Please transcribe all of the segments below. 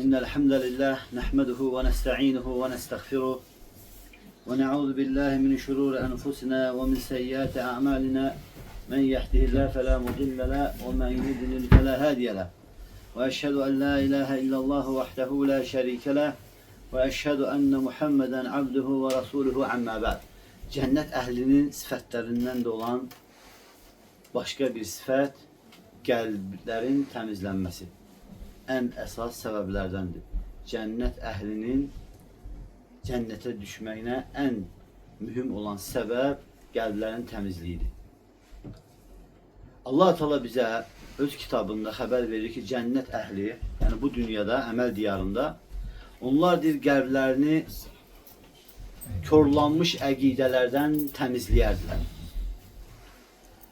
إن الحمد لله نحمده ونستعينه ونستغفره ونعوذ بالله من شرور أنفسنا ومن سيئات أعمالنا من يهده الله فلا مضل له ومن يضلل فلا هادي له وأشهد أن لا إله إلا الله وحده لا شريك له وأشهد أن محمدا عبده ورسوله عما بعد. Cennet əhlinin sifətlerindən də olan başqa bir sifət qəlblərin təmizlənməsi. Ən əsas səbəblərdəndir. Cənnət əhlinin cənnətə düşməyinə ən mühüm olan səbəb qəlblərin təmizliyidir. Allah Teala bizə öz kitabında xəbər verir ki, cənnət əhli, yəni bu dünyada, əməl diyarında, onlar deyir, qəlblərini körlanmış əqidələrdən təmizləyərdilər.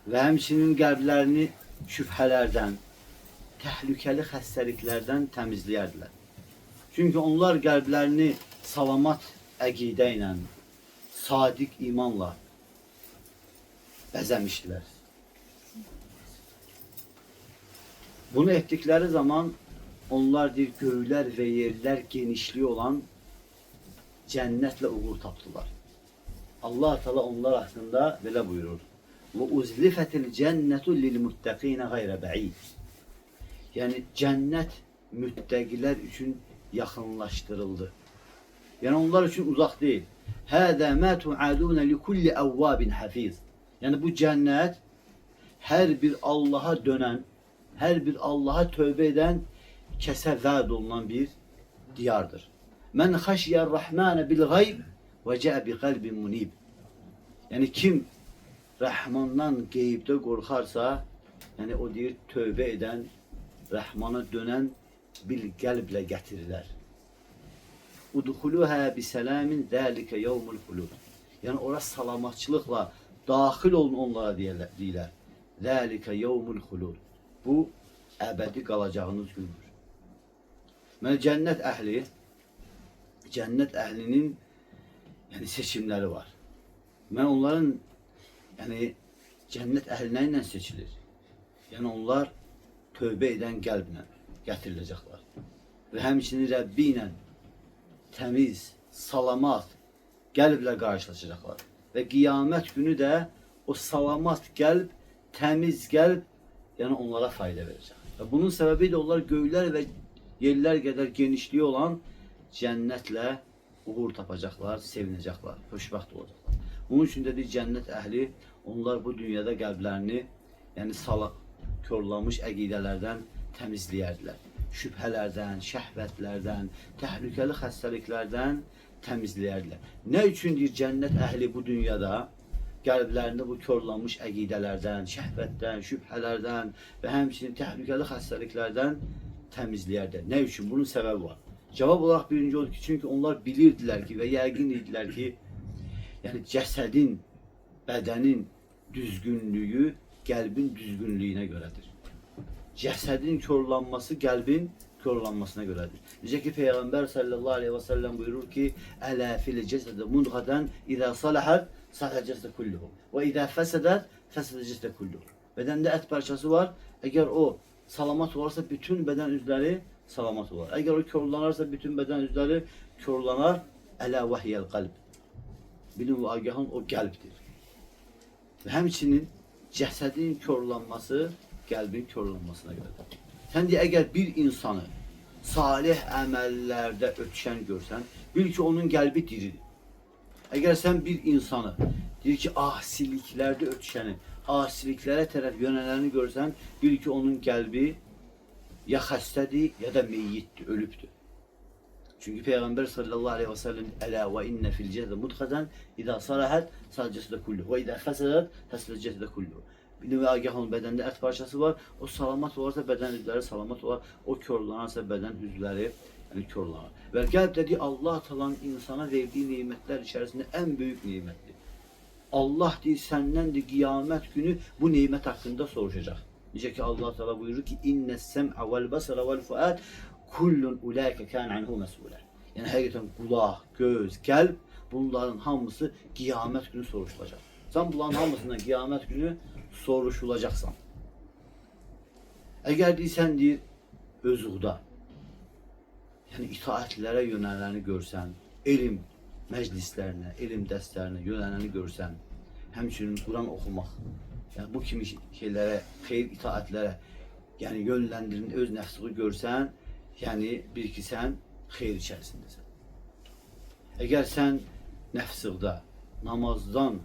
Və həmçinin qəlblərini şübhələrdən, təhlükəli xəstəliklərdən təmizləyərdilər. Çünki onlar qəlblərini salamat əqidə ilə, sadiq imanla bəzəmişdilər. Bunu etdikləri zaman onlar deyir, göylər və yerlər genişliyi olan cənnətlə uğur tapdılar. Allah Teala onlar haqqında belə buyurur. Və uzlifətil cənnətu lil muttəqinə qayrə bə'id. Yəni cənnət müttəqilər üçün yaxınlaşdırıldı. Yəni onlar üçün uzaq deyil. Hədə mə tu'adunə li kulli əvvabin hafiz. Yəni bu cənnət hər bir Allaha dönən, hər bir Allaha tövbə edən kəsə vəd olunan bir diyardır. Mən xəşiyər rəhmənə bil qayb və cəə bi qalbin munib. Yəni kim Rəhmandan qeybdə qorxarsa, yəni o deyir, tövbə edən, Rəhmana dönən bir qəlblə gətirirlər. Udxuluhə bisələmin zəlikə yevmul xulud. Yəni ora salamatçılıqla daxil olun onlara deyirlər. Zəlikə yevmul xulud. Bu əbədi qalacağınız gündür. Mən cənnət əhlinin yəni seçimləri var. Mən onların cənnət əhlinə ilə seçilir. Yəni onlar tövbə edən qəlblə gətiriləcəklər. Və həmçinin Rəbbi ilə təmiz, salamat qəlblə qarşılaşacaqlar. Və qiyamət günü də o salamat qəlb, təmiz qəlb yəni onlara fayda verəcək. Və bunun səbəbi də onlar göylər və yerlər qədər genişliyi olan cənnətlə uğur tapacaqlar, sevinəcəklər, xoşbəxt olacaqlar. Bunun üçün də cənnət əhli, onlar bu dünyada qəlblərini, yəni körlanmış əqidələrdən təmizləyərdilər. Şübhələrdən, şəhvətlərdən, təhlükəli xəstəliklərdən təmizləyərdilər. Nə üçün deyir, cənnət əhli bu dünyada qəlblərində bu körlanmış əqidələrdən, şəhvətdən, şübhələrdən və həmçinin təhlükəli xəstəliklərdən təmizləyərdilər. Nə üçün? Bunun səbəbi var. Cavab olaraq birinci odur ki, çünki onlar bilirdilər ki və yəqin idilər ki, yəni cəsədin, bədənin düzgünlüyü qəlbin düzgünlüyünə görədir. Cəsədin körlanması qəlbin körlanmasına görədir. Necə ki, Peyğəmbər sallallahu aleyhi və səlləm buyurur ki, Ələ fil cəsədə mudğadən İzə saləhət səhə cəsədə kulluhu və İzə fəsədət fəsədə cəsədə kulluhu. Bədəndə ət parçası var, əgər o salamat olarsa bütün bədən üzləri salamat olar. Əgər o körlanarsa bütün bədən üzləri körlanar. Ələ vəhiyyəl qalb. Bilin və agahın o qəlbdir. Və həmçinin cəsədin körlanması qəlbin körlanmasına görədir. Sən deyək, əgər bir insanı salih əməllərdə ötüşən görsən, bil ki, onun qəlbi diridir. Əgər sən bir insanı deyir ki, asiliklərdə ötüşəni, asiliklərə tərəf yönələni görsən, bil ki, onun qəlbi ya xəstədir, ya da meyyiddir, ölübdür. Çünki Peyğəmbər sallallahu aleyhi və səlləm Ələ və innə fil cəsədə mudğadən İzə saləhət səhə cəsədə kulluhu və İzə fəsədət fəsədə cəsədə kulluhu. Bilin və agah onun bədəndə ət parçası var, o salamat olarsa bədən üzvləri salamat olar, o körlanarsa bədən üzvləri körlanar. Və qəlb dediyi Allah Taala'nın insana verdiyi neymətlər içərisində ən böyük neymətdir. Allah deyir, səndəndir qiyamət günü bu neymət haqqında soruşacaq. Necə ki Allah Teala buyurur ki, İnnəs-səm'ə vəl-bəsərə vəl-fuəd kullun ulaikə kən anhu məsulə. Yəni həqiqətən qulaq, göz, qəlb bunların hamısı qiyamət günü soruşulacaq. Sən bunların hamısından qiyamət günü soruşulacaqsan. Əgər deyirsən deyir özüqda, Yəni itaətlərə yönələni görsən, elm məclislərinə, elm dərslərinə yönələni görsən, həmçinin Quran oxumaq, yəni bu kimi şeylərə, xeyir itaətlərə, yəni yönləndirin, öz nəfsini görsən, yəni bil ki, sən xeyir içərisindəsən. Əgər sən nəfsində, namazdan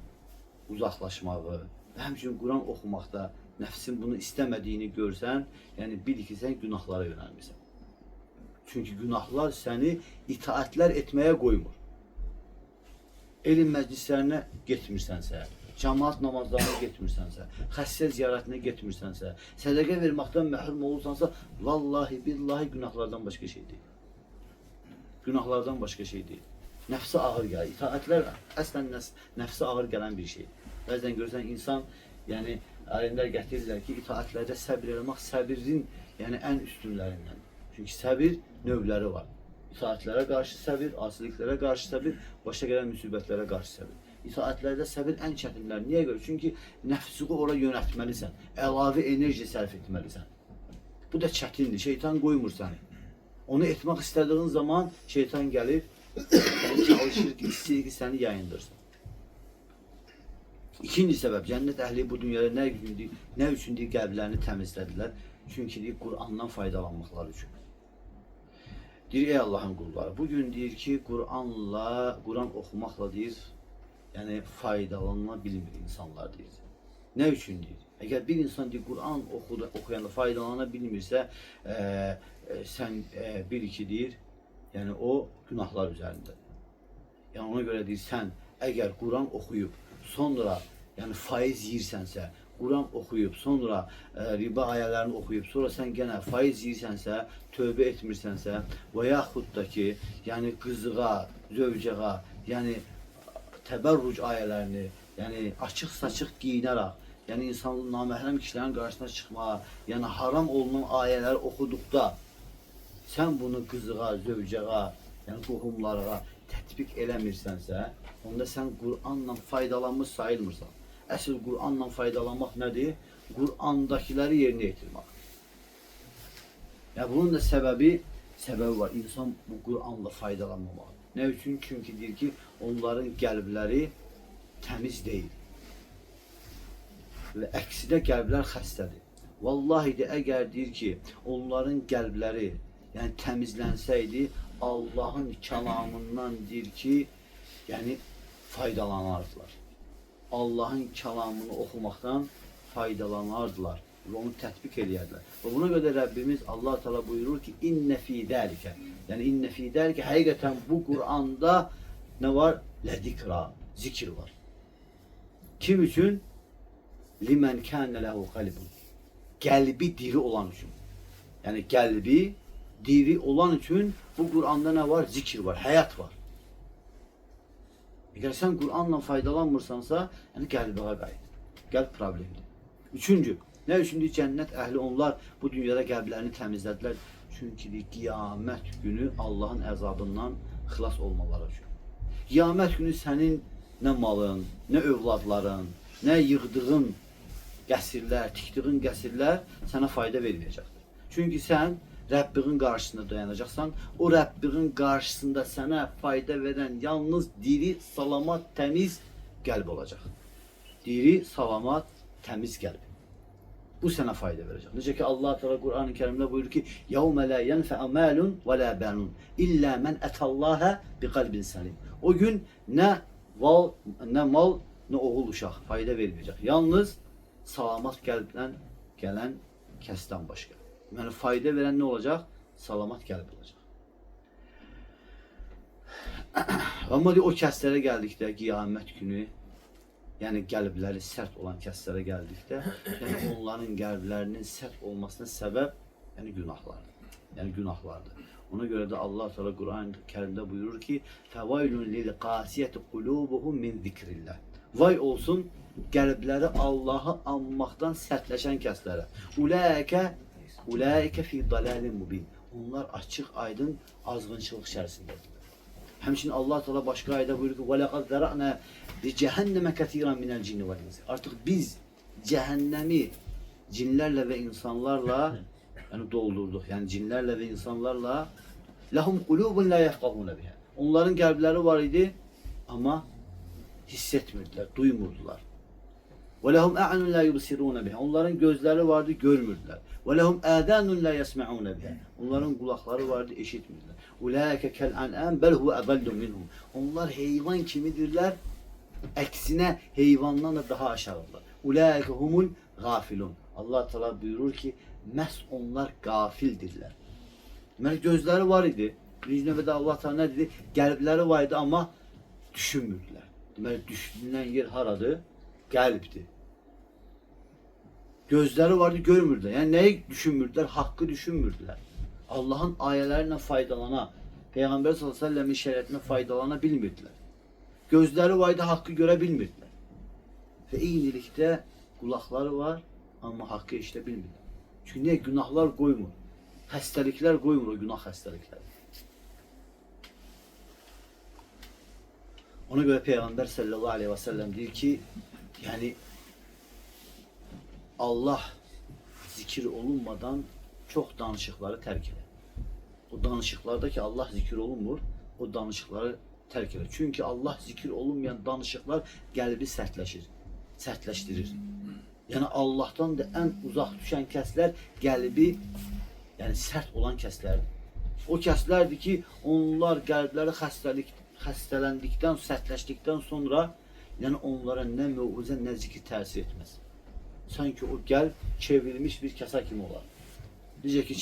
uzaqlaşmağı və həmçinin Quran oxumaqda nəfsin bunu istəmədiyini görsən, yəni bil ki, sən günahlara yönəlmirsən. Çünki günahlar səni itaətlər etməyə qoymur. Elm məclislərinə getmirsənsə, cəmaat namazlarına getmirsənsə, xəstə ziyarətinə getmirsənsə, sədəqə verməkdən məhrum olursansa, vallahi, billahi günahlardan başqa şey deyil. Günahlardan başqa şey deyil. Nəfsə ağır gəlir. İtaətlər əslən nəfsə ağır gələn bir şey. Bəzən görsən insan, yəni alimlər gətirirlər ki, itaətlərdə səbir eləmək səbirin yəni ən üstünlərindən. Çünki səbir növləri var. İtaətlərə qarşı səbir, asiliklərə qarşı səbir, başa gələn müsibətlərə qarşı səbir. İtaətlərdə səbir ən çətinlər. Niyə görə? Çünki nəfsini ora yönəltməlisən, əlavə enerji sərf etməlisən. Bu da çətindir. Şeytan qoymur səni. Onu etmək istədiyin zaman şeytan gəlir, səni çalışır ki, istəyir ki, səni yayındırsın. İkinci səbəb, cənnət əhli bu dünyada nə üçün deyir, qəlblərini təmizlədilər? Çünki deyir, Qur'andan faydalanmaqları üçün. Deyir, ey Allahın qulları, bugün deyir ki, Quran oxumaqla deyir, yəni faydalanma bilmir insanlar deyir. Nə üçün deyir? Əgər bir insan deyir, Quran oxuyanda faydalana bilmirsə, sən bil ki, deyir, yəni o günahlar üzərində. Yəni ona görə deyir, sən əgər Quran oxuyub, sonra yəni faiz yiyirsənsə, Quran oxuyub, sonra riba ayələrini oxuyub, sonra sən genə faiz yiyirsənsə, tövbə etmirsənsə və yaxud da ki, yəni qızığa, zövcəğa, yəni təbərruc ayələrini, yəni açıq-saçıq giyinərək, yəni insanın naməhrəm kişilərin qarşısına çıxmağa, yəni haram olunan ayələri oxuduqda sən bunu qızığa, zövcəğa, yəni qohumlarına tətbiq eləmirsənsə, onda sən Qur'anla faydalanmış sayılmırsan. Əsl Qur'anla faydalanmaq nədir? Qur'andakiləri yerinə yetirmək. Yəni bunun da səbəbi var. İnsan bu Qur'anla faydalanmamalı. Nə üçün? Çünki deyir ki, onların qəlbləri təmiz deyil. Və əksinə qəlblər xəstədir. Vallahi də əgər deyir ki, onların qəlbləri yəni təmizlənsəydi, Allahın kəlamından deyir ki, yəni faydalanardılar. Allahın kəlamını oxumaqdan faydalanardılar və onu tətbiq edərdilər. Və buna görə Rəbbimiz Allah Teala buyurur ki, İnnə fî dəlikə. Yəni İnnə fî dəlikə həqiqətən bu Qur'anda nə var? Lədikra, zikir var. Kim üçün? Limən kənə ləhu qalibun. Qəlbi diri olan üçün. Yəni qəlbi diri olan üçün bu Qur'anda nə var? Zikir var, həyat var. Əgər sən Qur'anla faydalanmırsansa, yəni qəlbə qayıt. Qəlb problemdir. Üçüncü, nə üçün deyir, cənnət əhli onlar bu dünyada qəlblərini təmizlədilər? Çünki deyir, qiyamət günü Allahın əzabından xilas olmaları üçün. Qiyamət günü sənin nə malın, nə övladların, nə yığdığın qəsrlər, tikdiğin qəsrlər sənə fayda verməyəcəkdir. Çünki sən Rəbbinin qarşısında dayanacaqsan, o Rəbbinin qarşısında sənə fayda verən yalnız diri, salamat, təmiz qəlb olacaq. Diri, salamat, təmiz qəlb. Bu sənə fayda verəcək. Necə ki Allah Teala Qur'an-ı Kərimdə buyurur ki: "Yevme la yenfe'u malun ve la banun illa men etallaha biqalbin salim." O gün nə mal, nə oğul uşaq fayda verməyəcək. Yalnız salamat qəlbdən gələn kəsdən başqa. Yəni fayda verən nə olacaq? Salamat qəlb olacaq. Amma o kəslərə gəldikdə, qiyamət günü, yəni qəlbləri sərt olan kəslərə gəldikdə, yəni onların qəlblərinin sərt olmasına səbəb yəni günahlardır. Yəni günahlardır. Ona görə də Allah Teala Qur'an-ı Kərimdə buyurur ki: "Fevailun lil qasiyeti qulubuhum min zikrillah." Vay olsun qəlbləri Allah'ı anmaqdan sərtləşən kəslərə. Ulaikə fi dalalin mubin. Onlar açıq, aydın azğınçılıq içərisindədirlər. Həmçinin Allah Teala başqa ayədə buyurur ki: "Və laqad zara'na li cehenneme kesiran minel cinni vel insi." Artıq biz cəhənnəmi cinlərlə və insanlarla yəni doldurduq. Yəni cinlərlə və insanlarla Lahum qulubun la yefqahuna biha. Onların qəlbləri var idi, amma hiss etmirdilər, duymurdular. Ve lehum a'yunun la yubsiruna biha. Onların gözləri vardı, görmürdülər. Ve lehum adanun la yesma'una biha. Onların kulakları vardı, eşitmirdilər. Ulaike kel an'am bel huve adallu minhum. Onlar heyvan kimidirlər? Əksinə heyvandan da daha aşağıdırlar. Ulaike humul gafilun. Allah Teala buyurur ki, məhz onlar gafildirlər. Deməli gözləri var idi. Birinci növbədə Allah Teala nə dedi? Qəlbləri var idi, amma düşünmürdülər. Deməli düşünülən yer haradır? Qəlbdir. Gözləri vardı, görmürdülər. Yəni nəyi düşünmürdülər? Haqqı düşünmürdülər. Allah'ın ayələrindən faydalana, Peyğəmbər s.ə.v-in şəriətindən faydalana bilmirdilər. Gözləri vardı, haqqı görə bilmirdilər. Və eynilikdə qulaqları var, amma haqqı eşidə bilmirlər. Çünki niyə? Günahlar qoymur. Xəstəliklər qoymur, o günah xəstəlikləri. Ona görə Peyğəmbər sallallahu aleyhi və səlləm deyir ki, yani Allah zikir olunmadan çok danışıkları terk eder. O danışıklarda ki Allah zikir olunmur, o danışıkları terk eder. Çünkü Allah zikir olunmayan danışıklar qəlbi sertleştirir. Yani Allah'tan da en uzak düşen kəslər qəlbi yani sert olan kəslərdir. O kəslərdir ki onlar qəlbləri xəstələndikdən, sertleştikten sonra yani onlara ne mevuzə, ne zikir təsir etmez. Sanki o qəlb çevrilmiş bir kasa kimi olar. Necə ki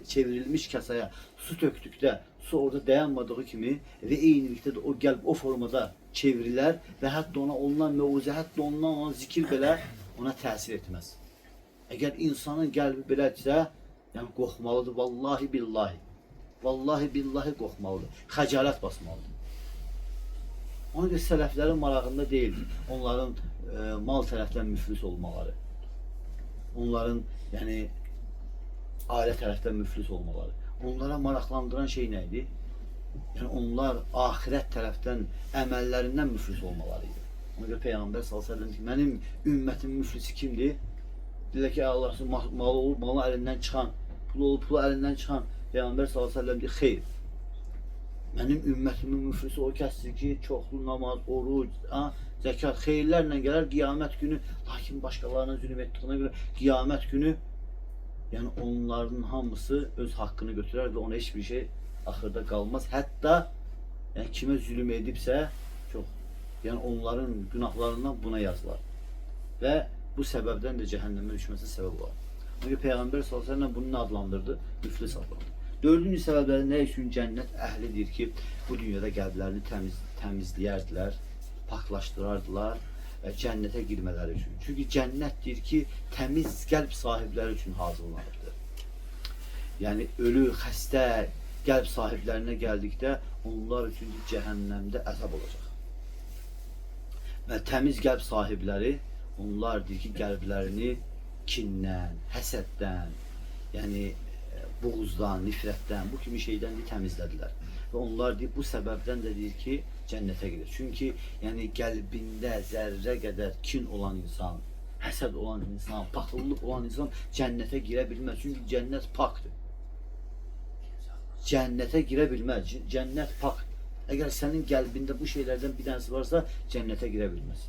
çevrilmiş kasaya su töktükdə su orada dayanmadığı kimi ve eynilikdə də o qəlb o formada çevrilər və hətta ona olunan mevuzə, hətta olan zikir belə ona təsir etmez. Əgər insanın qəlbi belədirsə, yəni qorxmalıdır, vallahi billahi. Vallahi billahi qorxmalıdır. Xəcalət basmalıdır. Ona görə sələflərin marağında deyildi. Onların mal tərəfdən müflis olmaları. Onların yəni ailə tərəfdən müflis olmaları. Onlara maraqlandıran şey nə idi? Yəni onlar axirət tərəfdən əməllərindən müflis olmaları idi. Ona görə Peyğəmbər sallallahu əleyhi və səlləm ki, mənim ümmətimin müflisi kimdir? Deyirlər ki, Allah malı olur, malı əlindən çıxan, pulu olur, pulu əlindən çıxan. Peyğəmbər sallallahu əleyhi və səlləm deyir, xeyr. Mənim ümmətimin müflisi o kəsdir ki, çoxlu namaz, oruc, zəkat, xeyirlərlə gələr qiyamət günü, lakin başqalarına zülm etdiyinə görə qiyamət günü yəni onların hamısı öz haqqını götürər və ona heç bir şey axırda qalmaz. Hətta yəni kimə zülm edibsə, çox, yəni onların günahlarından buna yazılar. Və bu səbəbdən də cəhənnəmə düşməsi səbəb olar. Çünki Peyğəmbər sallallahu əleyhi və səlləm bunu adlandırdı, müflis adlandırdı. Dördüncü səbəbləri nə üçün cənnət əhlidir ki, bu dünyada qəlblərini təmizləyərdilər, paklaşdırardılar cənnətə girmələri üçün. Çünki cənnətdir ki, təmiz qəlb sahibləri üçün hazırlanıbdır. Yəni ölü, xəstə qəlb sahiblərinə gəldikdə onlar üçün cəhənnəmdə əzab olacaq. Və təmiz qəlb sahibləri onlardır ki, qəlblərini kindən, həsəddən, yəni buğuzdan, nifrətdən, bu kimi şeydən de təmizlədilər. Və onlar deyir, bu səbəbdən də deyir ki, cənnətə gedir. Çünki yəni qəlbində zərrə qədər kin olan insan, həsəd olan insan, paxıllıq olan insan cənnətə girə bilməz. Çünki cənnət pakdır. Cənnətə girə bilməz. Cənnət pakdır. Əgər sənin qəlbində bu şeylərdən bir dənəsi varsa, cənnətə girə bilməz.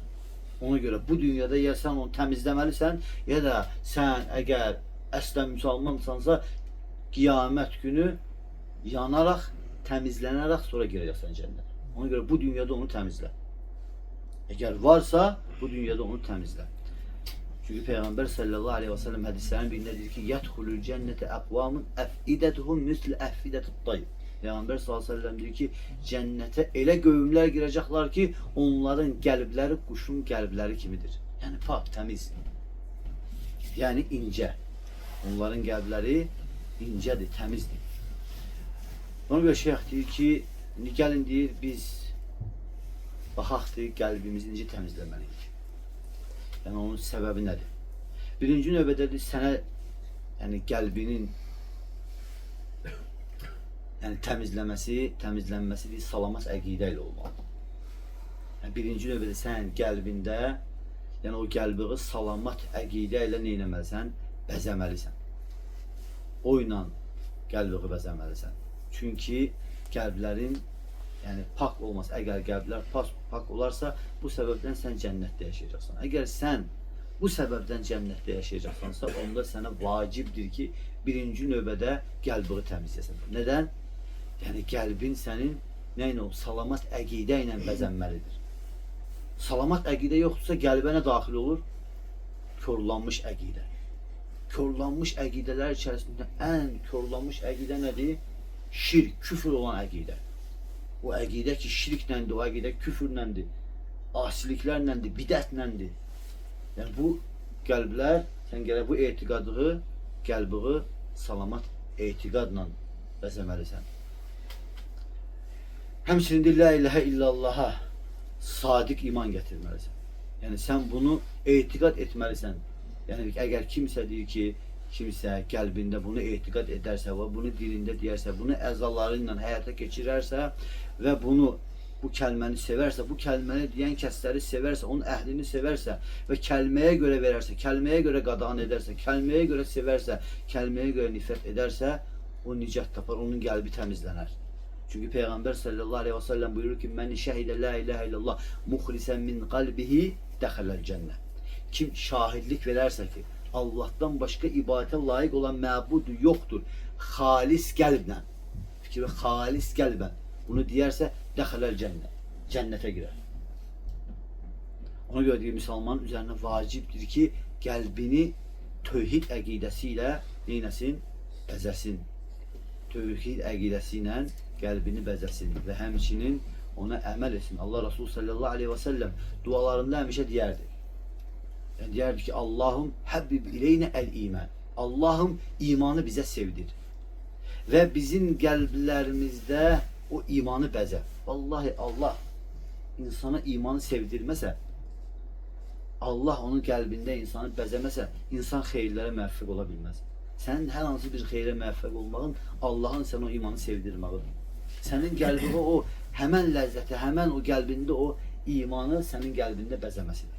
Ona görə bu dünyada ya sən onu təmizləməlisən, ya da sən əgər əslən müsəlmansansa, qiyamət günü yanaraq, təmizlənərək sonra girəcəksən cənnətə. Ona görə bu dünyada onu təmizlə. Əgər varsa, bu dünyada onu təmizlə. Çünki Peyğəmbər sallallahu aleyhi və səlləm hədislərin birində deyir ki, yədxulul cənnətə əqvamun əfidətuhum misl əfidətut tayr. Peyğəmbər sallallahu aleyhi və səlləm deyir ki, cənnətə elə qövmlər girəcəklər ki, onların qəlbləri quşun qəlbləri kimidir. Yəni pak, təmiz. Yəni incə. Onların qəlbləri incədir, təmizdir. Ona görə şeyh deyir ki, gəlin deyir, biz baxaqdır, qəlbimizi necə təmizləməliyik. Yəni onun səbəbi nədir? Birinci növbədə deyir, sənə yəni qəlbinin yəni təmizlənməsi deyir, salamat əqidə ilə olmalı. Yəni birinci növbədə sən qəlbində yəni o qəlbini salamat əqidə ilə nə etməlisən? Bəzəməlisən. O ilə qəlbini bəzəməlisən. Çünki qəlblərin yəni pak olmaz. Əgər qəlblər pak olarsa, bu səbəbdən sən cənnətdə yaşayacaqsan. Əgər sən bu səbəbdən cənnətdə yaşayacaqsansa, onda sənə vacibdir ki, birinci növbədə qəlbini təmizləsən. Nədən? Yəni qəlbin sənin nə ilə o salamat əqidə ilə bəzənməlidir. Salamat əqidə yoxdursa qəlbə nə daxil olur? Körlanmış əqidə. Körlanmış əqidələr içərisində ən körlanmış əqidə nədir? Şirk, küfür olan əqidə. O əqidə ki, şirkləndir, o əqidə küfürləndir, asiliklərləndir, bidətləndir. Yəni bu qəlblər, sən gələ bu etiqadı, qəlbini salamat etiqadla bəzəməlisən. Həmçinin de la ilahə illallaha sadiq iman gətirməlisən. Yəni sən bunu etiqad etməlisən. Yəni əgər kimsə deyir ki, kimsə qəlbində bunu etiqad edərsə və bunu dilində deyərsə, bunu əzaları ilə həyata keçirərsə və bunu bu kəlməni sevərsə, bu kəlməni deyən kəsləri sevərsə, onun əhlini sevərsə və kəlməyə görə verərsə, kəlməyə görə qadağan edərsə, kəlməyə görə sevərsə, kəlməyə görə nifrət edərsə, o nicat tapar, onun qəlbi təmizlənər. Çünki Peyğəmbər sallallahu aleyhi və səlləm buyurur ki, "Mən şəhidə la ilahə illallah muxlisən min qalbihi dəxələl cənnə." Kim şahidlik verərsə ki, Allah'tan başqa ibadətə layiq olan məbud yoxdur, xalis qəlblə, fikri xalis qəlbən bunu deyərsə, dəxələl cənnə, cənnətə girər. Ona görə deyir, müsəlmanın üzərinə vacibdir ki, qəlbini tövhid əqidəsi ilə neynəsin? Bəzəsin. Tövhid əqidəsi ilə qəlbini bəzəsin və həmçinin ona əməl etsin. Allah Resulü sallallahu aleyhi və səlləm dualarında həmişə deyərdi. Yəni deyərdi ki, Allahum həbbib ileynə əl-iman. Allahım imanı bizə sevdir. Və bizim qəlblərimizdə o imanı bəzə. Vallahi Allah insana imanı sevdirməsə, Allah onun qəlbində insanı bəzəməsə, insan xeyirlərə müvəffəq ola bilməz. Sənin hər hansı bir xeyrə müvəffəq olmağın Allahın sənə o imanı sevdirməlidir. Sənin qəlbində o həmən ləzzəti, həmən o qəlbində o imanı sənin qəlbində bəzəməsidir.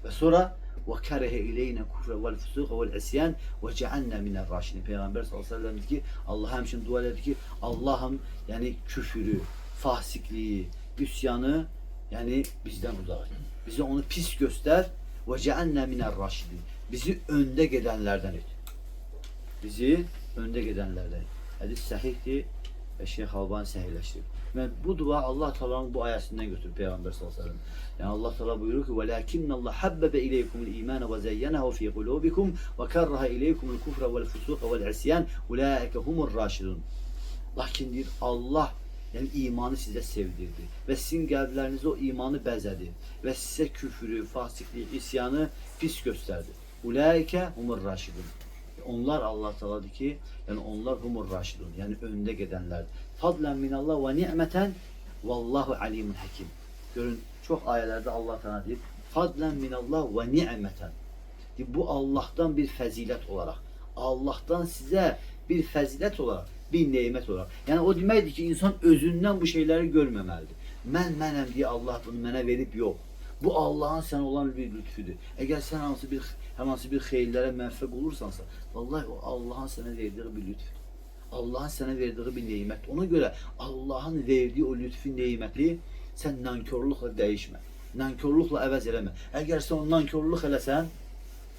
Və sonra وَكَرَهَ اِلَيْنَا كُفْرَ وَالْفُسُوقَ وَالْعِسْيَانَ وَجَعَلْنَا مِنَ الرَّاشِدِينَ. Peyğəmbər sallallahu əleyhi və səlləm dedi ki, Allah həmçinin dua edir ki, Allahım yəni küfürü, fasiqliyi, üsyanı yəni bizdən uzaq et. Bizi onu pis göstər وَجَعَلْنَا مِنَ الرَّاشِدِينَ. Bizi öndə gedənlərdən et. Bizi öndə gedənlərdən et. Hədis səhihdir və Şeyx Albani səhihləşdirib. Və bu dua Allah Taala'nın bu ayəsindən götürüb Peyğəmbər sallallahu əleyhi və səlləm. Yəni Allah Teala buyurur ki: "Velakinnallah habbebe ileykumul iman ve zeyyenehu fi kulubikum ve keraha ileykumul kufra vel fusuqa vel isyan ulaika humur raşidun." Lakin deyir Allah yəni imanı sizə sevdirdi və sizin qəlblərinizə o imanı bəzədi və sizə küfrü, fasiqliyi, isyanı pis göstərdi. Ulaika humur raşidun. Onlar Allah Teala'dır ki, yəni onlar humur raşidun, yəni öndə gedənlərdir. Fadlan minallah və ni'meten vallahu alimun hakim. Görün çox ayələrdə Allah Teala deyir, fadlan minallah və ni'meten. Bu Allah'tan bir fəzilət olaraq, Allah'tan sizə bir fəzilət olaraq, bir nemət olaraq. Yəni o deməkdir ki, insan özündən bu şeyləri görməməlidir. Mənəm deyə Allah bunu mənə verib yox. Bu Allah'ın sənə olan bir lütfüdür. Əgər sən hansı bir xeyirlərə müvəffəq olursansa, vallahi o Allah'ın sənə verdiyi bir lütfüdür. Allah'ın sənə verdiyi bir neymət. Ona görə Allah'ın verdiyi o lütfü neyməti sən nankörlüklə dəyişmə. Nankörlüklə əvəz eləmə. Əgər sən o nankörlük eləsən,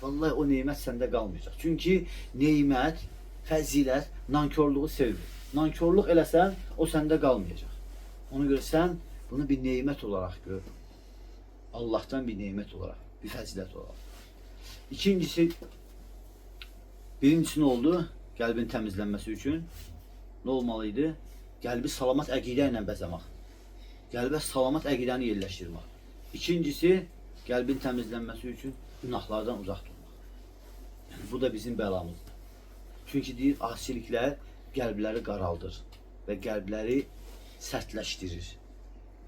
vallahi o neymət səndə qalmayacaq. Çünki neymət, fəzilət nankörlüğü sevmir. Nankörlük eləsən, o səndə qalmayacaq. Ona görə sən bunu bir neymət olaraq gör. Allah'tan bir neymət olaraq, bir fəzilət olaraq. Birincisi nə oldu? Qəlbin təmizlənməsi üçün nə olmalıydı? Qəlbi salamat əqidə ilə bəzəmək. Qəlbə salamat əqidəni yerləşdirmək. İkincisi, qəlbin təmizlənməsi üçün günahlardan uzaq durmaq. Yəni, bu da bizim bəlamızdır. Çünki deyir, asiliklər qəlbləri qaraldır və qəlbləri sərtləşdirir.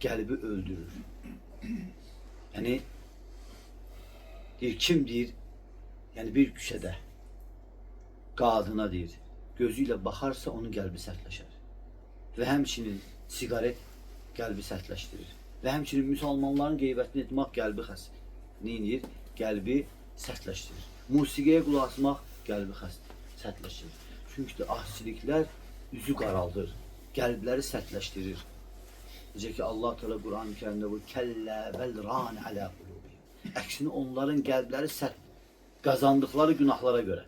Qəlbi öldürür. Yəni, deyir, kim deyir, yəni bir küçədə qadına deyir, gözü ilə baxarsa onun qəlbi sərtləşər. Və həmçinin siqaret qəlbi sərtləşdirir. Və həmçinin müsəlmanların qeybətini etmək qəlbi neyinir? Qəlbi sərtləşdirir. Musiqiyə qulaq asmaq qəlbi sərtləşdirir. Çünki də asiliklər üzü qaraldır. qəlbləri sərtləşdirir. Necə ki Allah Teala Quran-ı Kərimdə bu kəllə bəl ran alə qulubihim. Əksinə onların qəlbləri sərt qazandıqları günahlara görə.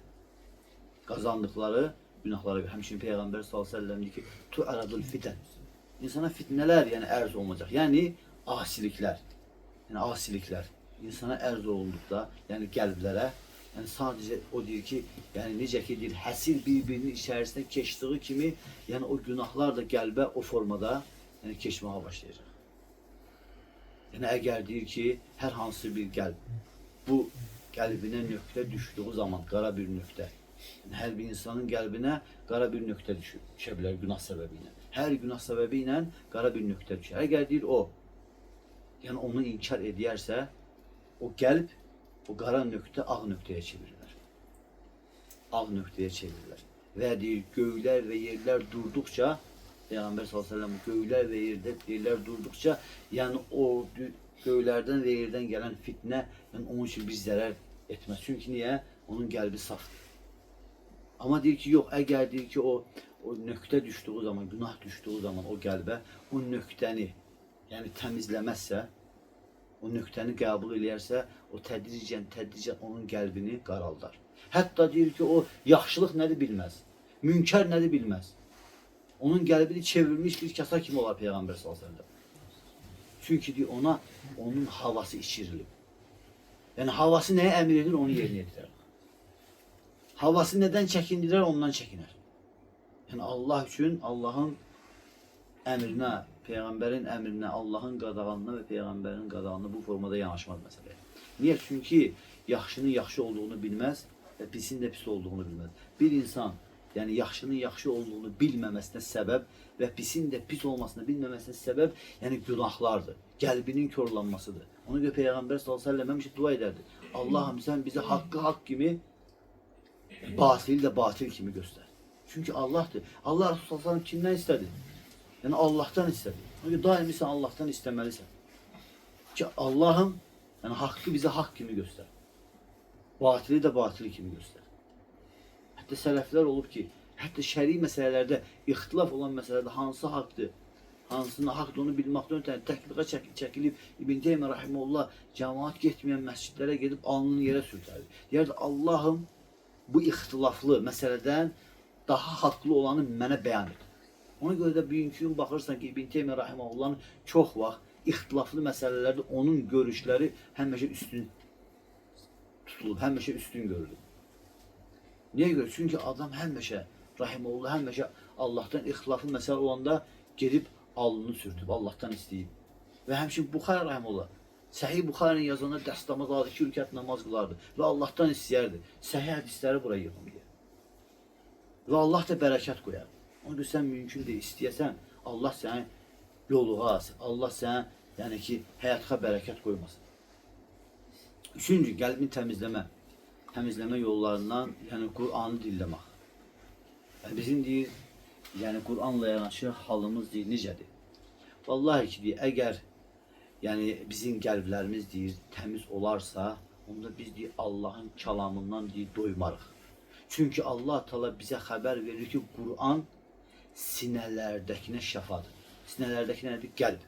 Qazandıqları günahlara görə. Həmçinin Peyğəmbər sallallahu əleyhi və səlləm deyir ki, tu'radul fitən. İnsana fitnələr, yəni ərz olunacaq. Yəni asiliklər. Yəni asiliklər insana ərz olunduqda, yəni qəlblərə, yəni sadəcə o deyir ki, yəni necə ki deyir, həsil bir-birinin içərisində keçdiyi kimi, yəni o günahlar da qəlbə o formada yəni keçməyə başlayacaq. Yəni əgər deyir ki, hər hansı bir qəlb bu qəlbinə nöqtə düşdüyü zaman qara bir nöqtə. Yəni hər bir insanın qəlbinə qara bir nöqtə düşə bilər günah səbəbi ilə. Hər günah səbəbi ilə qara bir nöqtə düşər. Əgər deyir o, yəni onu inkar edərsə, o qəlb, o qara nöqtə ağ nöqtəyə çevirirlər. Ağ nöqtəyə çevirirlər. Və deyir, göylər və yerlər durduqca, Peyğəmbər sallallahu əleyhi və səlləm göylər və yerlər durduqca, yəni o göylərdən və yerdən gələn fitnə, yəni onun üçün bir zərər etməz. Çünki niyə? Onun qəlbi safdır. Amma deyir ki, yox, əgər deyir ki, o nöqtə düşdüyü zaman, günah düşdüyü zaman o qəlbə, o nöqtəni, yəni təmizləməzsə, o nöqtəni qəbul eləyərsə, o tədricən onun qəlbini qaraldar. Hətta deyir ki, o yaxşılıq nədir bilməz, münkər nədir bilməz. Onun qəlbini çevrilmiş bir kasa kimi olar Peyğəmbər sallallahu əleyhi və səlləm. Çünki deyir, ona onun havası içirilib. Yəni havası nəyə əmr edir, onu yerinə yetirər. Havası nədən çəkindirər, ondan çəkinər. Yəni Allah üçün, Allahın əmrinə, Peyğəmbərin əmrinə, Allahın qadağanına və Peyğəmbərin qadağanına bu formada yanaşmaz məsələyə. Niyə? Çünki yaxşının yaxşı olduğunu bilməz və pisin də pis olduğunu bilməz. Bir insan, yəni yaxşının yaxşı olduğunu bilməməsinə səbəb və pisin də pis olmasını bilməməsinə səbəb, yəni günahlardır, qəlbinin körlanmasıdır. Ona görə Peyğəmbər sallallahu əleyhi və səlləm həmişə dua edərdi. Allahım sən bizə haqqı haqq kimi, batili də batil kimi göstər. Çünki Allahdır. Allah Resulü sallallahu əleyhi və səlləm kimdən istədi? Yəni Allahdan istədi. Ona görə daimi sən Allahdan istəməlisən. Ki Allahım, yəni haqqı bizə haqq kimi göstər. Batili də batil kimi göstər. Hətta sələflər olub ki, hətta şəri məsələlərdə, ixtilaf olan məsələdə hansı haqqdır, hansının haqqdır onu bilməkdən ötən təkliqə çəkilib İbn Teymiyyə rahimehullah cəmaat getməyən məscidlərə gedib alnını yerə sürtərdi. Deyərdi, Allahım bu ixtilaflı məsələdən daha haqlı olanı mənə bəyan et. Ona görə də bugünkü gün baxırsan ki, İbn Teymiyyə rahimehullahın çox vaxt ixtilaflı məsələlərdə onun görüşləri həmişə üstün tutulub, həmişə üstün görülür. Niyə görə? Çünki adam həmişə rahimehullah həmişə Allahdan ixtilaflı məsələ olanda gedib alnını sürtüb, Allahdan istəyib. Və həmçinin Buxari rahimehullah Səhih Buxarinin yazanda dəstəmaz aldı, 2 rükət namaz qılardı və Allahdan istəyərdi. Səhih hədisləri buraya yığın deyə. Və Allah da bərəkət qoyar. Onu da sən mümkün deyil, istəyəsən, Allah səni yoluğa, Allah sənə, yəni ki, həyatına bərəkət qoymasın. Üçüncü, qəlbini təmizləmə yollarından, yəni Qur'anı dinləmək. Yəni bizim deyir, yəni Qur'anla yanaşı halımız deyir, necədir? Vallahi ki, deyir, əgər yəni bizim qəlblərimiz deyir, təmiz olarsa, onda biz deyir, Allahın kəlamından deyir, doymarıq. Çünki Allah Teala bizə xəbər verir ki, Qur'an sinələrdəkinə şəfadır. Sinələrdəki nədir? Qəlb.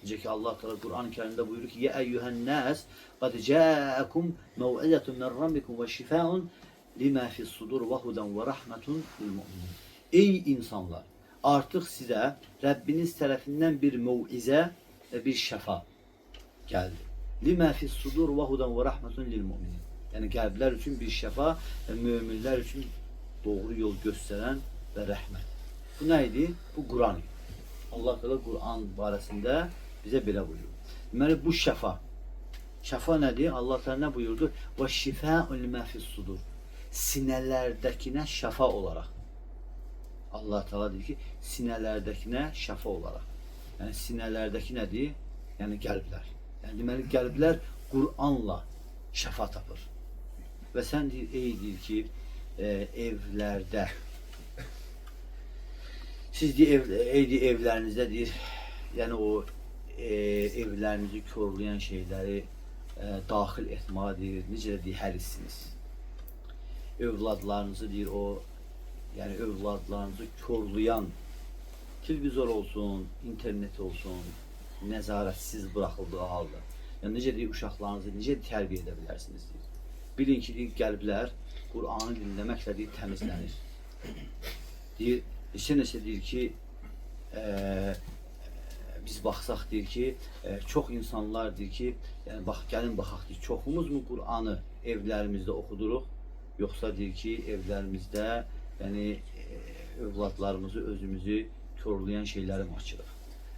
Necə ki Allah Teala Qur'an-ı Kərimdə buyurur ki: "Ya eyyuhan-nas, qad ca'akum mev'izatun min rabbikum ve şifaa'un lima fi's-sudur ve hudan ve rahmetun lil-mu'minin." Ey insanlar, artıq sizə Rəbbiniz tərəfindən bir mev'izə və bir şəfa gəldi. Lima fi's-sudur ve hudan ve rahmetun lil-mu'minin. Yəni qəlblər üçün bir şəfa və möminlər üçün doğru yol göstərən və rəhmət. Bu nə idi? Bu Qur'an idi. Allah Teala Qur'an barəsində bizə belə buyurur. Deməli bu şəfa. Şəfa nədir? Allah Teala nə buyurdu? Və şifa'un lima fi's-sudur. Sinələrdəkinə şəfa olaraq. Allah Teala deyir ki, sinələrdəkinə şəfa olaraq. Yəni sinələrdəki nədir? Yəni qəlblər. Yəni deməli qəlblər Qur'anla şəfa tapır. Və sən deyir, ey deyir ki, evlərdə siz deyir, evlərinizdə deyir, yəni o evlərinizi körləyən şeyləri daxil etməyə deyir, necə də deyir, hərissiniz. Övladlarınızı deyir, o yəni övladlarınızı körləyən televizor olsun, internet olsun, nəzarətsiz buraxıldığı halda. Yəni necə deyir, uşaqlarınızı necə tərbiyə edə bilərsiniz deyir. Bilin ki, deyir, qəlblər Qur'anı dinləməklə deyir, təmizlənir. Deyir, neçə deyir ki, biz baxsaq deyir ki, çox insanlar deyir ki, yəni bax, gəlin baxaq deyir, çoxumuz mu Qur'anı evlərimizdə oxuduruq, yoxsa deyir ki, evlərimizdə yəni övladlarımızı, özümüzü körlayan şeyləri mi açırıq?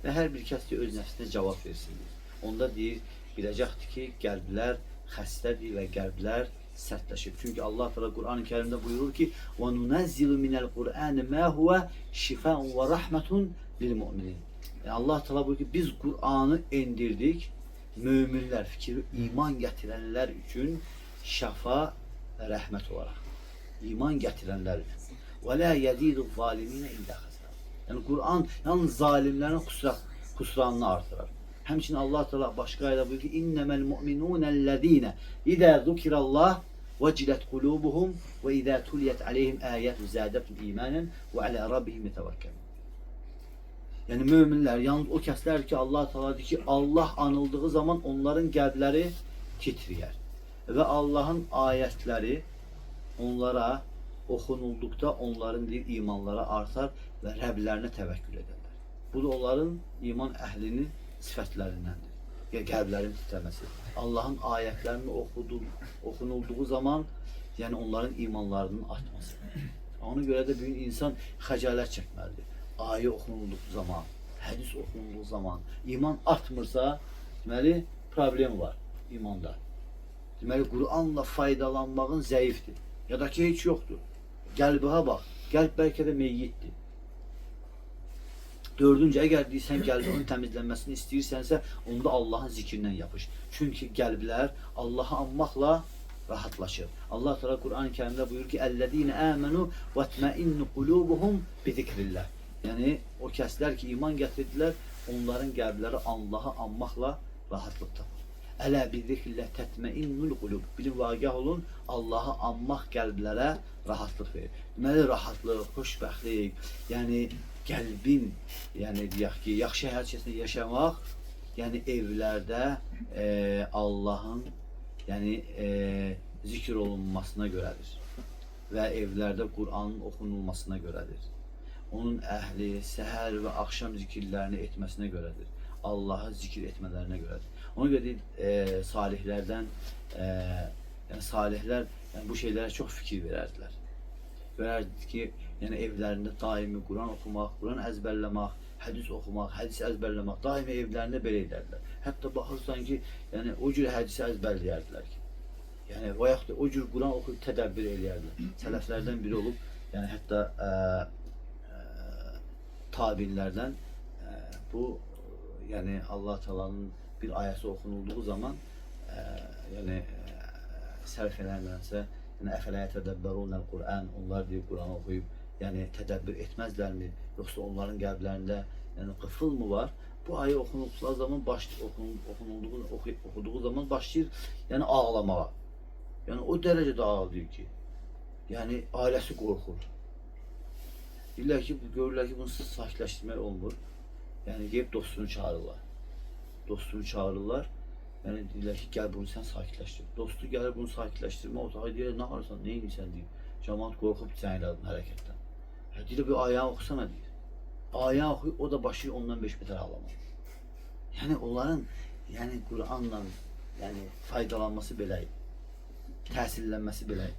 Və hər bir kəs deyir, öz nəfsinə cavab versin. Onda deyir, biləcəkdir ki, qəlblər xəstədir və qəlblər sərtləşir. Çünki Allah Teala Qur'an-ı Kərimdə buyurur ki: "Və nunəzzilu minəl Qur'ani ma huwa şifaun və rahmetun lil mu'minin." Yəni Allah Teala buyurur ki, biz Qur'anı endirdik möminlər, fikri iman gətirənlər üçün şəfa və rəhmət olaraq. İman gətirənlər üçün. Və la yezidu zalimin illa xəsara. Yəni Qur'an yalnız zalimlərin xüsranını artırır. Həmçinin Allah Teala başqa ayədə buyurur ki: "İnnemel mu'minunellezine izâ zukirallah vecilet kulubuhum ve izâ tuliyet aleyhim âyatu zâdetum îmânen ve alâ rabbihim yetevekkelûn." Yəni möminlər yalnız o kəslər ki, Allah Teala deyir ki, Allah anıldığı zaman onların qəlbləri titrəyər və Allahın ayətləri onlara oxunulduqda onların deyir, imanları artar və Rəblərinə təvəkkül edərlər. Bu da onların iman əhlinin sifətlərindəndir. Yəni qəlblərin titrəməsi. Allahın ayətlərinin oxunulduğu zaman yəni onların imanlarının artması. Ona görə də bir insan xəcalət çəkməlidir. Ayə oxunulduğu zaman, hədis oxunulduğu zaman iman artmırsa, deməli problem var imanda. Deməli Qur'anla faydalanmağın zəifdir. Ya da ki heç yoxdur. Qəlbə bax. Qəlb bəlkə də meyyitdir. Dördüncü, əgər deyirsən qəlbinin təmizlənməsini istəyirsənsə, onda Allahın zikrindən yapış. Çünki qəlblər Allahı anmaqla rahatlaşır. Allah Teala Qur'an-ı Kərimdə buyurur ki: "Ellezine amenu ve tma'innu kulubuhum bi zikrillah." Yəni o kəslər ki, iman gətirdilər, onların qəlbləri Allahı anmaqla rahatlıq tapır. Ələ bi zikrillah tətməinnul qulub. Bilin, vaqih olun, Allahı anmaq qəlblərə rahatlıq verir. Deməli, rahatlıq, xoşbəxtlik, yəni qəlbin, yəni deyək ki, yaxşı həyat içərisində yaşamaq, yəni evlərdə Allahın yəni zikr olunmasına görədir və evlərdə Qur'anın oxunulmasına görədir. Onun əhli səhər və axşam zikirlərini etməsinə görədir. Allahı zikir etmələrinə görədir. Ona görə salihlərdən, yəni salihlər yəni bu şeylərə çox fikir verərdilər. Görərdik ki, yəni evlərində daimi Qur'an oxumaq, Qur'an əzbərləmək, hədis oxumaq, hədis əzbərləmək, daimi evlərində belə edərdilər. Hətta baxırsan ki, yəni o cür hədisi əzbərləyərdilər ki, yəni və yaxud da o cür Qur'an oxuyub tədəbbür eləyərdilər. Sələflərdən biri olub, yəni hətta tabinlərdən bu yəni Allah Teala'nın bir ayəsi oxunulduğu zaman yəni sərf eləmirsə, yəni əfələ yətədəbbərunəl Qur'an, onlar deyib Qur'an oxuyub, yəni tədəbbür etməzlərmi, yoxsa onların qəlblərində yəni qıfıl mı var? Bu ayə oxunulduğu zaman oxuduğu zaman başlayır yəni ağlamağa. Yəni o dərəcədə ağlıyor ki, yəni ailəsi qorxur. Deyirlər ki, görürlər ki, bunu sakitləşdirmək olmur. Yəni gəlib dostunu çağırırlar. Dostunu çağırırlar. Yəni deyirlər ki, gəl bunu sən sakitləşdir. Dostu gəlir bunu sakitləşdirmə otağa deyir, nə ararsan, nə edirsən deyir. Cəmaat qorxub cənglədim hərəkətdən. Deyir, bir ayağını oxusana deyir. Ayağını oxuyub, o da başlayır ondan 5 metr ağlamaq. Yəni onların yəni Qur'anla yəni faydalanması beləydi. Təsirlənməsi beləydi.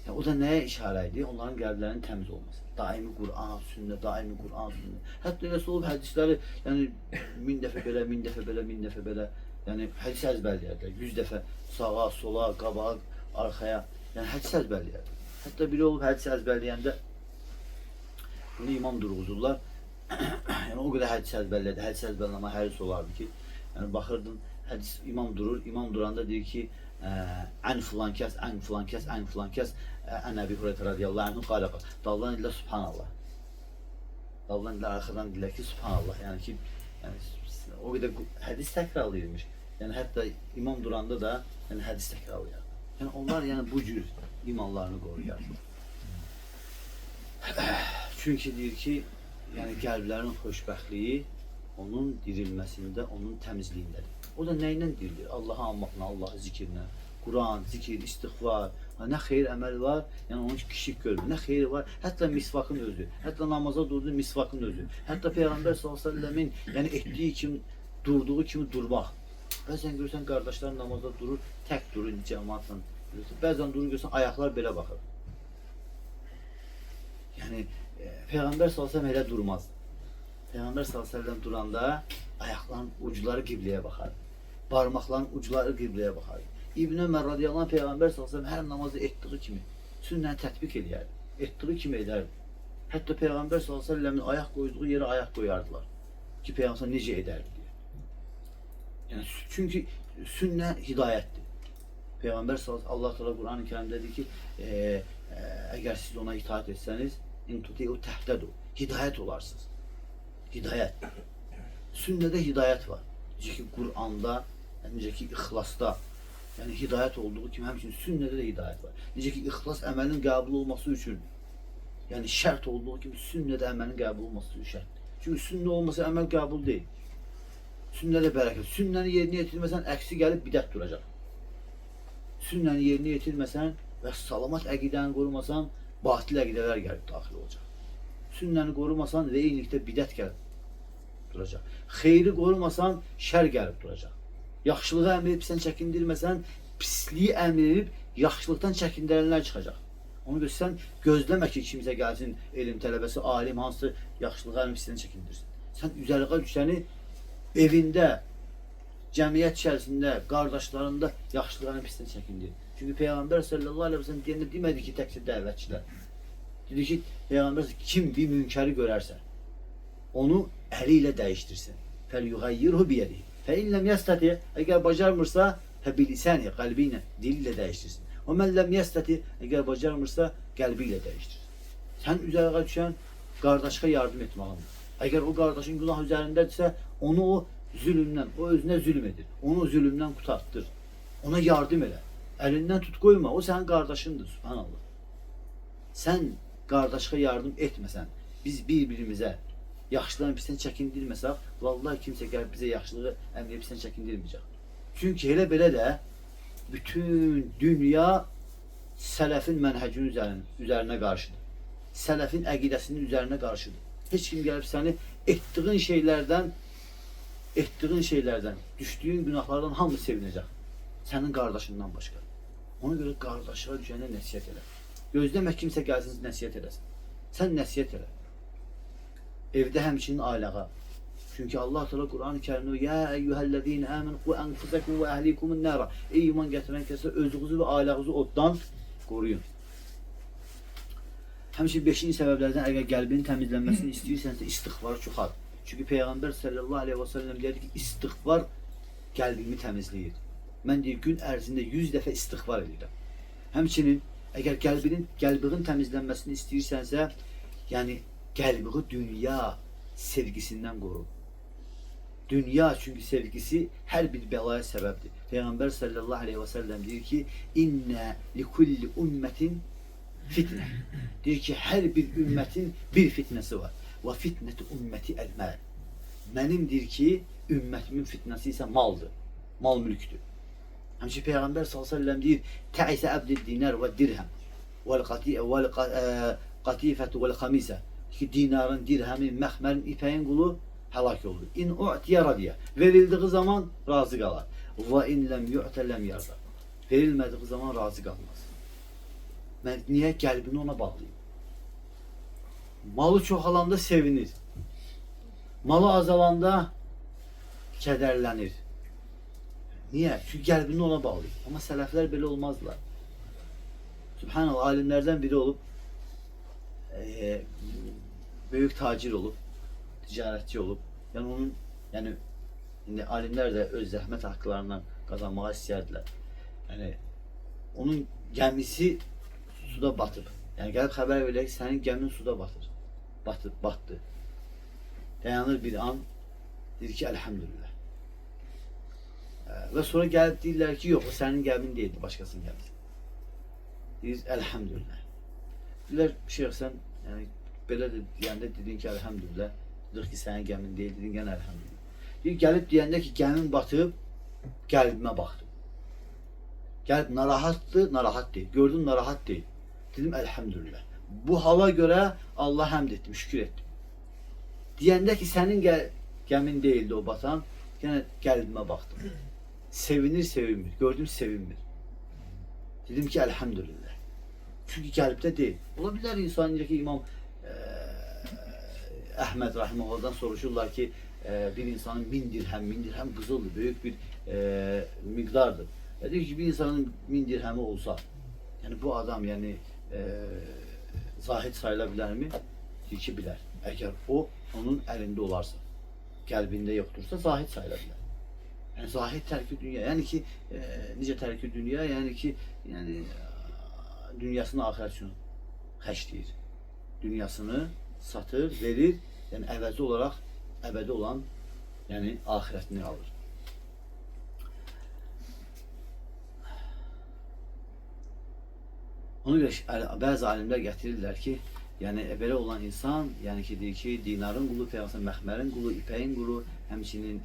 Yəni, o da nəyə işarə edir? Onların qəlblərinin təmiz olması. Daimi Qur'an, sünnə, daimi Qur'an, sünnə. Hətta eləsə olub hədisləri, yəni 1000 dəfə belə, 1000 dəfə belə, 1000 dəfə belə, yəni hədis əzbərləyərlər. 100 dəfə sağa, sola, qabağa, arxaya, yəni hədis əzbərləyərlər. Hətta biri olub hədis əzbərləyəndə bunu imam durğuzurlar. Yəni o qədər hədis əzbərlədi, hədis əzbərləmə həris olardı ki, yəni baxırdın, hədis imam durur, imam duranda deyir ki, ən filan kəs, ən filan kəs, ən filan kəs, ən Əbi Hüreyrə radiyallahu anhu qalaqa. Daldan ilə subhanallah. Daldan ilə arxadan dilə ki, subhanallah. Yəni ki, yəni, o qədər hədis təkrarlayırmış. Yəni hətta imam duranda da yəni, hədis təkrarlayır. Yəni onlar yəni bu cür imanlarını qoruyar. Çünki deyir ki, yəni qəlblərin xoşbəxtliyi onun dirilməsində, onun təmizliyindədir. O da nə ilə dirilir? Allahı anmaqla, Allahı zikrinlə, Quran, zikir, istiğfar, nə xeyir əməl var, yəni onun kiçik görmür. Nə xeyir var? Hətta misvakın özü, hətta namaza durduğu misvakın özü, hətta Peyğəmbər sallallahu əleyhi və səlləmin yəni etdiyi kimi, durduğu kimi durmaq. Bəzən görürsən qardaşlar namazda durur, tək durur cəmaatla. Bəzən durur görürsən ayaqlar belə baxır. Yəni Peyğəmbər sallallahu əleyhi və səlləm elə durmaz. Peyğəmbər sallallahu əleyhi və səlləm duranda ayaqların ucları qibləyə baxar. Barmaqların ucları qibləyə baxar. İbn Ömər radiyallahu anh Peyğəmbər sallallahu əleyhi və səlləm hər namazı etdiyi kimi sünnəni tətbiq edərdi. Etdiyi kimi edərdi. Hətta Peyğəmbər sallallahu əleyhi və səlləmin ayaq qoyduğu yerə ayaq qoyardılar ki, Peyğəmbər necə edərdi deyə. Yəni çünki sünnə hidayətdir. Peyğəmbər sallallahu Allah Teala Quran-ı Kərimdə deyir ki, əgər siz ona itaat etsəniz, in tuti'u tehtadu, hidayət olarsınız. Hidayət. Sünnədə hidayət var. Necə ki Quranda, necə ki İxlasda, yəni hidayət olduğu kimi həmçinin sünnədə də hidayət var. Necə ki İxlas əməlin qəbul olması üçün, yəni şərt olduğu kimi sünnədə əməlin qəbul olması üçün şərtdir. Çünki sünnə olmasa əməl qəbul deyil. Sünnədə bərəkət. Sünnəni yerinə yetirməsən, əksi gəlib bidət duracaq. Sünnəni yerinə yetirməsən və salamat əqidəni qorumasan, batil əqidələr gəlib daxil olacaq. Sünnəni qorumasan və eynilikdə bidət gəlib duracaq. Xeyri qorumasan, şər gəlib duracaq. Yaxşılığı əmr edib sən çəkindirməsən, pisliyi əmr edib yaxşılıqdan çəkindirənlər çıxacaq. Onu sən gözləmə ki, kimsə gəlsin, elm tələbəsi, alim, hansı yaxşılığı əmr edib sən çəkindirsin. Sən üzərliğə düşəni evində, cəmiyyət içərisində, qardaşlarında yaxşılığı əmr edib sən çəkindir. Çünki Peyğəmbər sallallahu əleyhi və səlləm deyəndə demədi ki, təkcə dəvətçilər. Dedi ki, Peyğəmbər kim bir münkəri görərsə, onu əli ilə dəyişdirsin. Fəlyughayyirhu biyedihi. Fəin ləm yəstəti, əgər bacarmırsa, fəbilisəni, qəlbi ilə, dili ilə dəyişdirsin. O mən ləm yəstəti, əgər bacarmırsa, qəlbi ilə dəyişdirsin. Sən üzərə düşən qardaşa yardım etməlidir. Əgər o qardaşın günah üzərindədirsə, onu o zülmdən, o özünə zülm edir. Onu o zülmdən qutartdır. Ona yardım elə. Əlindən tut qoyma, o sənin qardaşındır, subhanallah. Sən qardaşa yardım etməsən, biz bir-birimizə yaxşılığını bizdən çəkindirməsək, vallahi kimsə gəlib bizə yaxşılığı əmr edib bizdən çəkindirməyəcək. Çünki elə belə də bütün dünya sələfin mənhəcinin üzərinə qarşıdır. Sələfin əqidəsinin üzərinə qarşıdır. Heç kim gəlib səni etdiğin şeylərdən, düşdüyün günahlardan hamı sevinəcək. Sənin qardaşından başqa. Ona görə qardaşına düşəndə nəsiyyət elə. Gözləmə kimsə gəlsin nəsiyyət eləsin. Sən nəsiyyət elə. Evdə həmçinin ailəğa. Çünki Allah Teala Quran-ı Kərimdə ya eyyuhellezine amenu qu enfusakum və əhlikum nara. Ey iman gətirən kəsə özünüzü və ailənizi oddan qoruyun. Həmçinin 5-ci səbəblərdən əgər qəlbinin təmizlənməsini istəyirsənsə istiğfarı çoxalt. Çünki Peyğəmbər sallallahu əleyhi və səlləm dedi ki, istiğfar qəlbimi təmizləyir. Mən deyir gün ərzində 100 dəfə istiğfar edirəm. Həmçinin əgər qəlbinin təmizlənməsini istəyirsənsə, yəni qəlbini dünya sevgisindən qoru. Dünya çünki sevgisi hər bir bəlaya səbəbdir. Peyğəmbər sallallahu əleyhi və səlləm deyir ki, "İnne likulli ummetin fitne." Deyir ki, hər bir ümmətin bir fitnəsi var. Və fitnetu ümmeti el-mal. Mənimdir ki, ümmətimin fitnəsi isə maldır. Mal mülktür. Həmçinin Peyğəmbər sallallahu əleyhi və səlləm deyir: "Təisə abdid dinar və dirham və qatifatu və xamisa." Ki dinarın, dirhəmin, məxmərin, ipəyin qulu həlak oldu. İn u'tiyə radiyə. Verildiği zaman razı qalar. Və in ləm yu'tə ləm yarda. Verilmədiği zaman razı qalmaz. Mən niyə qəlbini ona bağlayayım? Malı çoxalanda sevinir. Malı azalanda kədərlənir. Niyə? Çünki qəlbini ona bağlayır. Amma sələflər belə olmazlar. Subhanallah, alimlərdən biri olub, böyük tacir olub, ticarətçi olub. Yəni onun, indi alimlər də öz zəhmət haqqlarından qazanmağa istəyərdilər. Yəni onun gəmisi suda batıb. Yəni gəlib xəbər verir ki, sənin gəmin suda batır. Batdı. Dayanır bir an, deyir ki, elhamdülillah. Və sonra gəlib deyirlər ki, yox, o sənin gəmin deyildi, başqasının gəmisi. Deyir, elhamdülillah. Deyirlər, şeyx sən, yəni belə də deyəndə dedin ki, elhamdülillah. Dedik ki, sənin gəmin deyil, dedin, gənə elhamdülillah. Deyir, gəlib deyəndə ki, gəmin batıb, qəlbimə baxdım. Qəlb narahatdır, narahat deyil. Gördüm, narahat deyil. Dedim, elhamdülillah. Bu hala görə Allah həmd etdim, şükür etdim. Deyəndə ki, sənin gəmin deyildi o batan, yenə qəlbimə baxdım. Sevinir, sevinmir. Gördüm, sevinmir. Dedim ki, elhamdülillah. Çünki qəlbdə deyil. Ola bilər insan, necə ki, İmam Əhməd Rahimahullah'dan soruşurlar ki, bir insanın 1000 dirhem qızıldır, böyük bir miqdardır. Deyir ki, bir insanın 1000 dirhemi olsa, yəni bu adam yəni zahid sayıla bilərmi? Deyir ki, bilər. Əgər o, onun əlində olarsa, qəlbində yoxdursa, zahid sayıla bilər. Yəni zahid tərki dünya, yəni ki, necə tərki dünya, yəni ki, yəni dünyasını axirət üçün xərcləyir. Dünyasını satır, verir, yəni əvəzi olaraq əbədi olan, yəni axirətini alır. Ona görə bəzi alimlər gətirirlər ki, yəni belə olan insan, yəni ki, deyir ki, dinarın qulu, Peyğəmbər məxmərin qulu, ipəyin qulu, həmçinin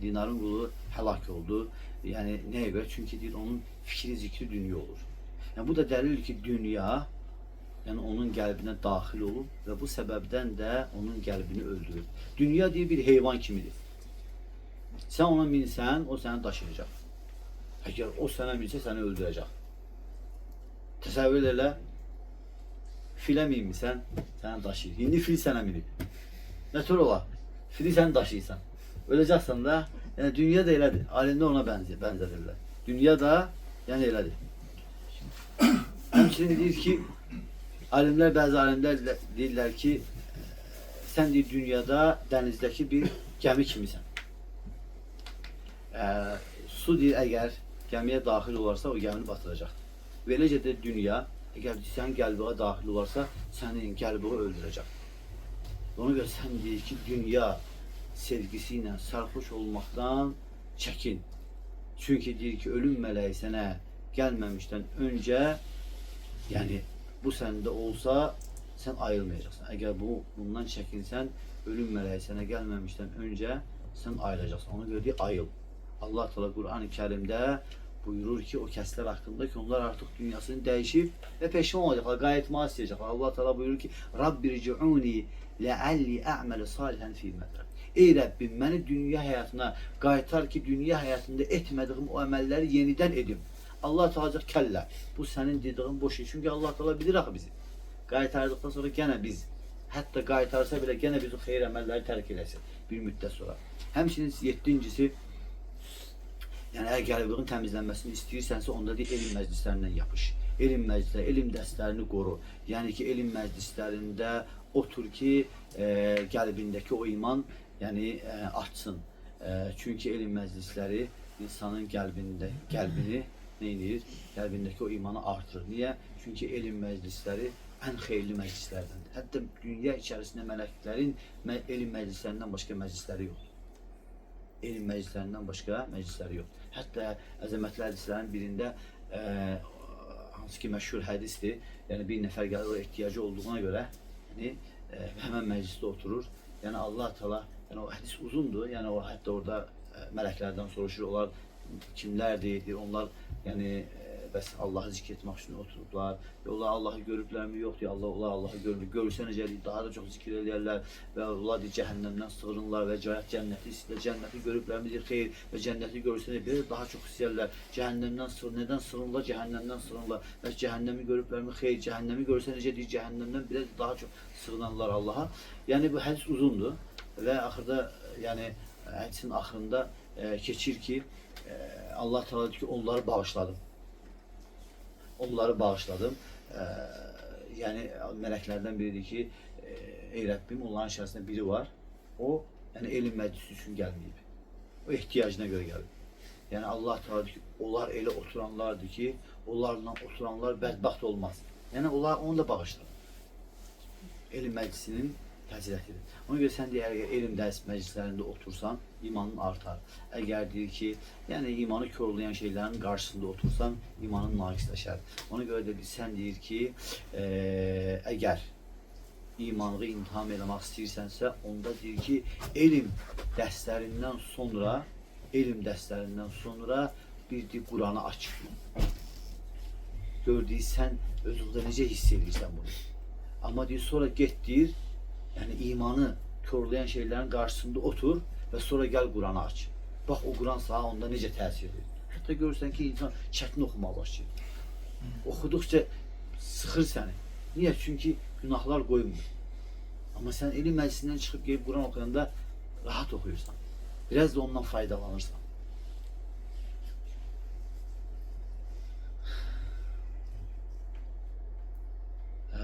dinarın qulu həlak oldu. Yəni nəyə görə? Çünki deyir, onun fikri, zikri dünya olur. Yəni bu da dəlil ki, dünya, yəni onun qəlbinə daxil olub və bu səbəbdən də onun qəlbini öldürür. Dünya deyir, bir heyvan kimidir. Sən ona minsən, o səni daşıyacaq. Əgər o sənə minsə, səni öldürəcək. Təsəvvür elə, filə minmirsən, səni daşıyır. İndi fil sənə minib. Nə tür olar? Fili sən daşıyırsan. Öləcəksən də, yəni dünya da elədir. Alimdə ona bənzədirlər. Dünya da, yəni elədir. Həmçinin deyir ki, alimlər, bəzi alimlər deyirlər ki, sən deyir, dünyada dənizdəki bir gəmi kimisən. Su deyir, əgər gəmiyə daxil olarsa, o gəmini batıracaqdır. Və eləcə də dünya, əgər sənin qəlbinə daxil olarsa, sənin qəlbini öldürəcək. Ona görə sən deyir ki, dünya sevgisi ilə sərxoş olmaqdan çəkin. Çünki deyir ki, ölüm mələyi sənə gəlməmişdən öncə, yəni bu səndə olsa, sən ayılmayacaqsan. Əgər bundan çəkinsən, ölüm mələyi sənə gəlməmişdən öncə sən ayılacaqsan. Ona görə deyir, ayıl. Allah Teala Qur'an-ı Kərimdə buyurur ki, o kəslər haqqında ki, onlar artıq dünyasını dəyişib və peşman olacaqlar, qayıtmaq istəyəcəklər. Allah Teala buyurur ki, Rabbirci'uni le'alli a'melu salihan fîmə tərək. Ey Rəbbim, məni dünya həyatına qaytar ki, dünya həyatında etmədiyim o əməlləri yenidən edim. Allah Teala kəllə, bu sənin dediğin boş şey. Çünki Allah Teala bilir axı bizi. Qaytardıqdan sonra gənə biz, hətta qaytarsa belə gənə biz o xeyir əməlləri tərk eləsin bir müddət sonra. Həmçinin 7-incisi, yəni əgər qəlbinin təmizlənməsini istəyirsənsə, onda deyir, elm məclislərindən yapış. Elm məclisləri, elm dərslərini qoru. Yəni ki, elm məclislərində otur ki, qəlbindəki o iman yəni artsın. Çünki elm məclisləri insanın qəlbini neyinir? Qəlbindəki o imanı artırır. Niyə? Çünki elm məclisləri ən xeyirli məclislərdəndir. Hətta dünya içərisində mələklərin elm məclislərindən başqa məclisləri yoxdur. Elm məclislərindən başqa məclisləri yoxdur. Hətta əzəmətli hədislərin birində, hansı ki məşhur hədisdir, yəni bir nəfər gəlir o ehtiyacı olduğuna görə, yəni həmən məclisdə oturur. Yəni Allah Teala, yəni o hədis uzundur, yəni o hətta orada mələklərdən soruşur, onlar kimlərdir, onlar yəni bəs Allahı zikr etmək üçün oturublar. Onlar Allahı görüblərmi? Yox deyir, onlar Allahı görmür. Görürsə necə deyir, daha da çox zikr edərlər və onlar deyir, cəhənnəmdən sığınırlar və cənnəti istəyirlər. Cənnəti görüblərmi? Deyir, xeyr. Və cənnəti görürsə belə daha çox istəyirlər. Cəhənnəmdən sığınırlar. Nədən sığınırlar? Cəhənnəmdən sığınırlar. Və cəhənnəmi görüblərmi? Xeyr. Cəhənnəmi görürsə necə deyir, cəhənnəmdən biraz daha çox sığınırlar Allaha. Yəni bu hədis uzundur və axırda, yəni hədisin axırında keçir ki, Allah Teala deyir ki, onları bağışladım. Onları bağışladım. Yəni mələklərdən biridir ki, ey Rəbbim, onların içərisində biri var. O, yəni elm məclisi üçün gəlməyib. O ehtiyacına görə gəlib. Yəni Allah Teala deyir ki, onlar elə oturanlardır ki, onlarla oturanlar bədbəxt olmaz. Yəni onu da bağışladım. Elm məclisinin fəzilətidir. Ona görə sən deyir, əgər elm dərs məclislərində otursan, imanın artar. Əgər deyir ki, yəni imanı körlayan şeylərin qarşısında otursan, imanın naqisləşər. Ona görə də sən deyir ki, əgər imanı imtihan eləmək istəyirsənsə, onda deyir ki, elm dərslərindən sonra bir de Kur'an'ı aç. Gördüysən özündə necə hiss edirsən bunu. Amma deyir sonra get deyir, yəni imanı körlayan şeylərin qarşısında otur və sonra gəl Kur'an'ı aç. Bax o Kur'an sana onda necə təsir edir. Hətta görürsən ki, insan çətin oxumağa başlayır. Oxuduqca sıxır səni. Niyə? Çünki günahlar qoymur. Amma sən elm məclisindən çıxıb gelib Kur'an oxuyanda rahat oxuyursan. Biraz da ondan faydalanırsan.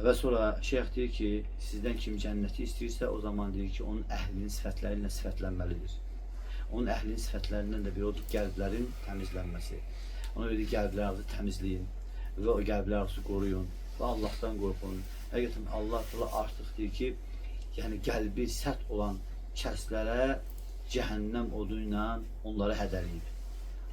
Və sonra şeyh deyir ki, sizdən kim cənnəti istəyirsə, o zaman deyir ki, onun əhlinin sifətləri ilə sifətlənməlidir. Onun əhlinin sifətlərindən də biri odur, qəlblərin təmizlənməsi. Ona görə qəlblərinizi təmizləyin və o qəlblərinizi qoruyun və Allahdan qorxun. Həqiqətən Allah artıq deyir ki, yəni qəlbi sərt olan kəslərə cəhənnəm odu ilə onları hədələyib.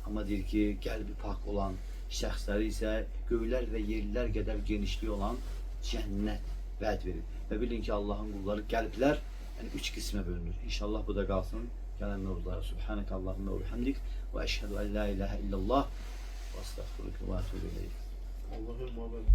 Amma deyir ki, qəlbi pak olan şəxsləri isə göylər və yerlər qədər genişliyi olan cənnət vəd verir. Və bilin ki, Allahın qulları qəlblər yəni 3 qismə bölünür. İnşallah bu da qalsın. Gələn mövzulara. Subhanək Allahümə və bihamdik və əşhədu ən la ilahə illallah və əstəğfiruke və etûbü ileyk. Allah'ın muhabbeti.